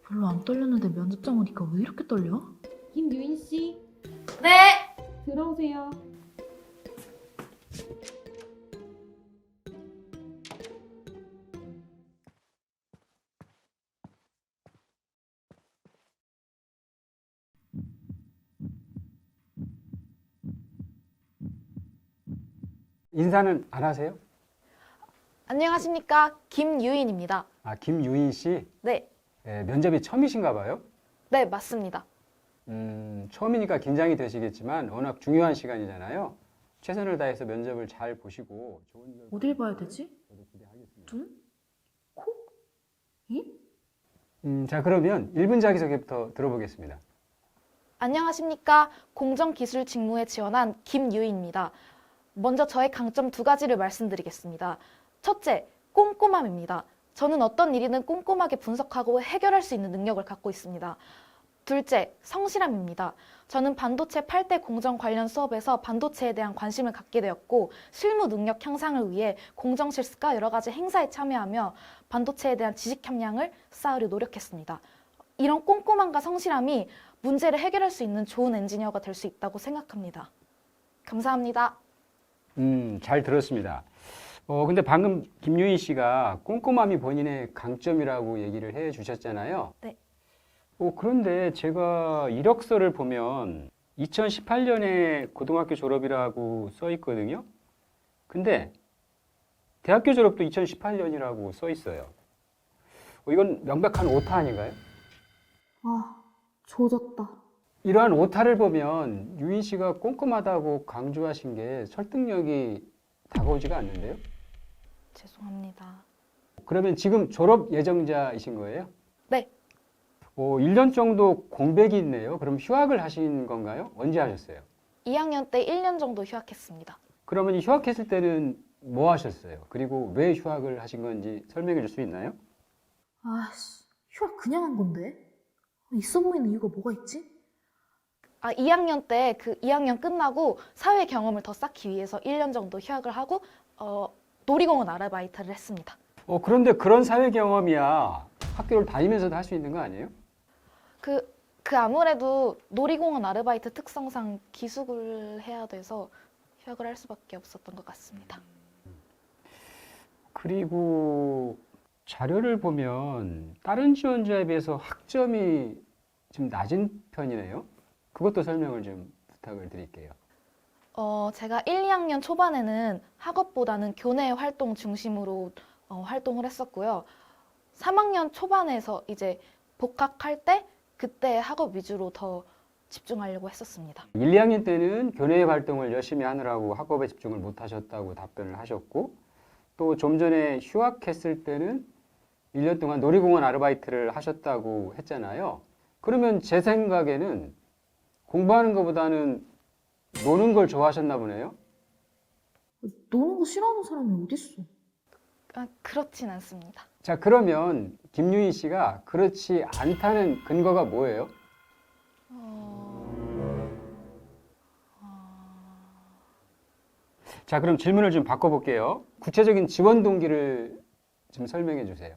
별로 안 떨렸는데 면접장 오니까 왜 이렇게 떨려? 김유인 씨, 네! 들어오세요. 인사는 안 하세요? 안녕하십니까. 김유인입니다. 아, 김유인 씨? 네, 면접이 처음이신가 봐요? 네, 맞습니다. 처음이니까 긴장이 되시겠지만 워낙 중요한 시간이잖아요. 최선을 다해서 면접을 잘 보시고 좋은 결과 어딜 봐야 되지? 저도 기대하겠습니다. 눈? 코? 입? 자, 그러면 1분 자기소개부터 들어보겠습니다. 안녕하십니까. 공정기술 직무에 지원한 김유인입니다. 먼저 저의 강점 2가지를 말씀드리겠습니다. 첫째, 꼼꼼함입니다. 저는 어떤 일이든 꼼꼼하게 분석하고 해결할 수 있는 능력을 갖고 있습니다. 둘째, 성실함입니다. 저는 반도체 8대 공정 관련 수업에서 반도체에 대한 관심을 갖게 되었고 실무 능력 향상을 위해 공정실습과 여러 가지 행사에 참여하며 반도체에 대한 지식 함량을 쌓으려 노력했습니다. 이런 꼼꼼함과 성실함이 문제를 해결할 수 있는 좋은 엔지니어가 될 수 있다고 생각합니다. 감사합니다. 잘 들었습니다. 근데 방금 김유인 씨가 꼼꼼함이 본인의 강점이라고 얘기를 해 주셨잖아요. 네. 그런데 제가 이력서를 보면 2018년에 고등학교 졸업이라고 써 있거든요. 근데 대학교 졸업도 2018년이라고 써 있어요. 이건 명백한 오타 아닌가요? 아, 조졌다. 이러한 오타를 보면 유인 씨가 꼼꼼하다고 강조하신 게 설득력이 다가오지가 않는데요. 죄송합니다. 그러면 지금 졸업 예정자이신 거예요? 네. 1년 정도 공백이 있네요. 그럼 휴학을 하신 건가요? 언제 하셨어요? 2학년 때 1년 정도 휴학했습니다. 그러면 휴학했을 때는 뭐 하셨어요? 그리고 왜 휴학을 하신 건지 설명해 줄 수 있나요? 아씨, 휴학 그냥 한 건데? 있어 보이는 이유가 뭐가 있지? 2학년 때 2학년 끝나고 사회 경험을 더 쌓기 위해서 1년 정도 휴학을 하고 놀이공원 아르바이트를 했습니다. 그런데 그런 사회 경험이야 학교를 다니면서도 할 수 있는 거 아니에요? 아무래도 놀이공원 아르바이트 특성상 기숙을 해야 돼서 휴학을 할 수밖에 없었던 것 같습니다. 그리고 자료를 보면 다른 지원자에 비해서 학점이 좀 낮은 편이네요. 그것도 설명을 좀 부탁을 드릴게요. 제가 1, 2학년 초반에는 학업보다는 교내 활동 중심으로 활동을 했었고요. 3학년 초반에서 이제 복학할 때 그때 학업 위주로 더 집중하려고 했었습니다. 1, 2학년 때는 교내 활동을 열심히 하느라고 학업에 집중을 못 하셨다고 답변을 하셨고 또 좀 전에 휴학했을 때는 1년 동안 놀이공원 아르바이트를 하셨다고 했잖아요. 그러면 제 생각에는 공부하는 것보다는 노는 걸 좋아하셨나 보네요. 노는 거 싫어하는 사람이 어딨어? 그렇진 않습니다. 자, 그러면 김유인 씨가 그렇지 않다는 근거가 뭐예요? 자, 그럼 질문을 좀 바꿔볼게요. 구체적인 지원 동기를 좀 설명해 주세요.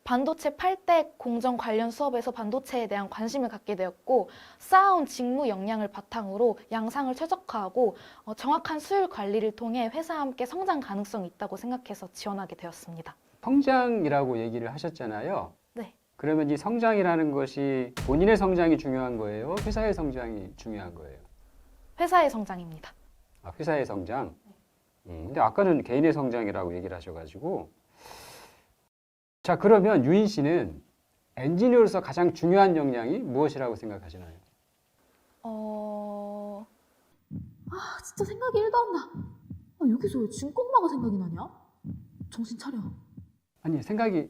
반도체 8대 공정 관련 수업에서 반도체에 대한 관심을 갖게 되었고 쌓아온 직무 역량을 바탕으로 양상을 최적화하고 정확한 수율 관리를 통해 회사와 함께 성장 가능성이 있다고 생각해서 지원하게 되었습니다. 성장이라고 얘기를 하셨잖아요. 네. 그러면 이 성장이라는 것이 본인의 성장이 중요한 거예요? 회사의 성장이 중요한 거예요? 회사의 성장입니다. 회사의 성장? 근데 아까는 개인의 성장이라고 얘기를 하셔가지고 자, 그러면 유인 씨는 엔지니어로서 가장 중요한 역량이 무엇이라고 생각하시나요? 진짜 생각이 1도 안 나. 여기서 왜 중꺾마가 생각이 나냐? 정신 차려. 아니, 생각이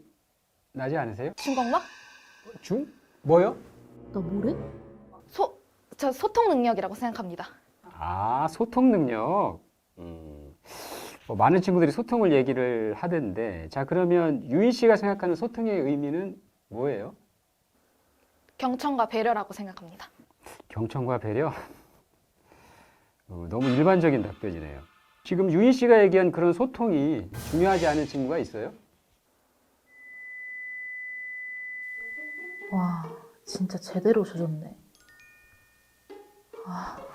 나지 않으세요? 중공막? 뭐요? 나 뭐래? 저 소통 능력이라고 생각합니다. 소통 능력. 많은 친구들이 소통을 얘기를 하던데, 자, 그러면 유인 씨가 생각하는 소통의 의미는 뭐예요? 경청과 배려라고 생각합니다. 경청과 배려? 너무 일반적인 답변이네요. 지금 유인 씨가 얘기한 그런 소통이 중요하지 않은 친구가 있어요? 와, 진짜 제대로 조졌네.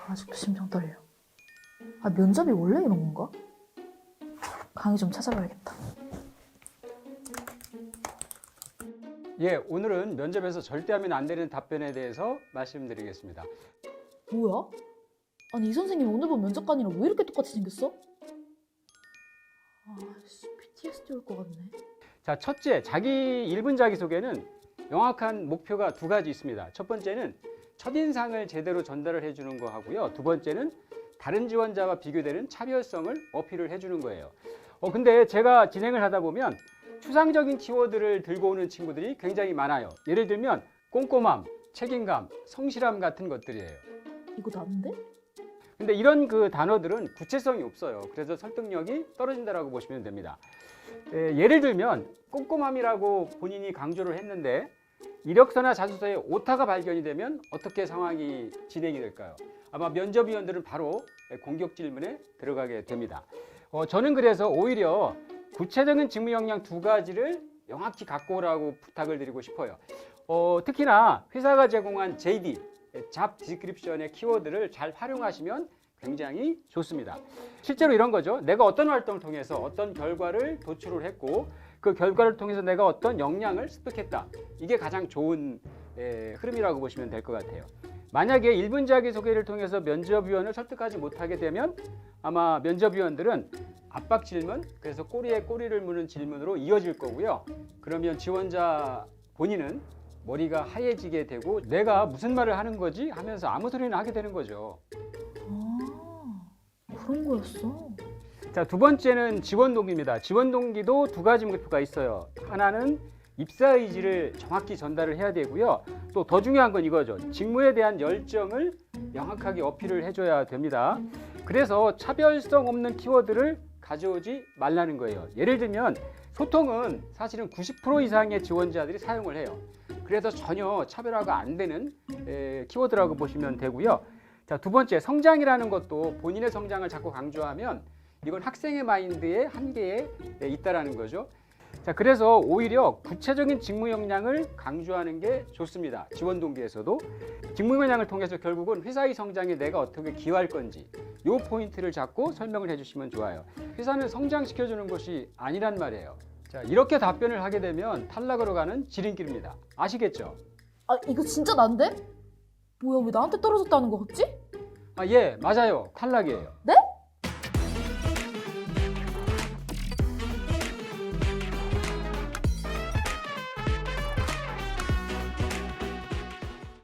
아직도 심장 떨려. 면접이 원래 이런 건가? 강의 좀 찾아봐야겠다. 예, 오늘은 면접에서 절대 하면 안 되는 답변에 대해서 말씀드리겠습니다. 뭐야? 아니, 이 선생님 오늘 본 면접관이랑 왜 이렇게 똑같이 생겼어? PTSD 올 것 같네. 자, 첫째, 자기 1분 자기소개는 명확한 목표가 두 가지 있습니다. 첫 번째는 첫인상을 제대로 전달을 해주는 거 하고요. 두 번째는 다른 지원자와 비교되는 차별성을 어필을 해주는 거예요. 근데 제가 진행을 하다 보면 추상적인 키워드를 들고 오는 친구들이 굉장히 많아요. 예를 들면 꼼꼼함, 책임감, 성실함 같은 것들이에요. 이거 나인데? 근데 이런 그 단어들은 구체성이 없어요. 그래서 설득력이 떨어진다라고 보시면 됩니다. 예를 들면 꼼꼼함이라고 본인이 강조를 했는데 이력서나 자소서에 오타가 발견이 되면 어떻게 상황이 진행이 될까요? 아마 면접위원들은 바로 공격 질문에 들어가게 됩니다. 저는 그래서 오히려 구체적인 직무 역량 두 가지를 명확히 갖고 오라고 부탁을 드리고 싶어요. 특히나 회사가 제공한 JD, 잡 디스크립션의 키워드를 잘 활용하시면 굉장히 좋습니다. 실제로 이런 거죠. 내가 어떤 활동을 통해서 어떤 결과를 도출을 했고 그 결과를 통해서 내가 어떤 역량을 습득했다. 이게 가장 좋은 흐름이라고 보시면 될 것 같아요. 만약에 1분 자기소개를 통해서 면접위원을 설득하지 못하게 되면 아마 면접위원들은 압박 질문, 그래서 꼬리에 꼬리를 무는 질문으로 이어질 거고요. 그러면 지원자 본인은 머리가 하얘지게 되고 내가 무슨 말을 하는 거지 하면서 아무 소리나 하게 되는 거죠. 그런 거였어. 자, 두 번째는 지원 동기입니다. 지원 동기도 두 가지 목표가 있어요. 하나는 입사 의지를 정확히 전달을 해야 되고요. 또 더 중요한 건 이거죠. 직무에 대한 열정을 명확하게 어필을 해줘야 됩니다. 그래서 차별성 없는 키워드를 가져오지 말라는 거예요. 예를 들면 소통은 사실은 90% 이상의 지원자들이 사용을 해요. 그래서 전혀 차별화가 안 되는 키워드라고 보시면 되고요. 자, 두 번째, 성장이라는 것도 본인의 성장을 자꾸 강조하면 이건 학생의 마인드의 한계에 있다라는 거죠. 자, 그래서 오히려 구체적인 직무 역량을 강조하는 게 좋습니다. 지원 동기에서도 직무 역량을 통해서 결국은 회사의 성장에 내가 어떻게 기여할 건지 이 포인트를 잡고 설명을 해주시면 좋아요. 회사는 성장시켜주는 것이 아니란 말이에요. 자, 이렇게 답변을 하게 되면 탈락으로 가는 지름길입니다. 아시겠죠? 이거 진짜 난데? 뭐야, 왜 나한테 떨어졌다는 거 같지? 예, 맞아요. 탈락이에요. 네?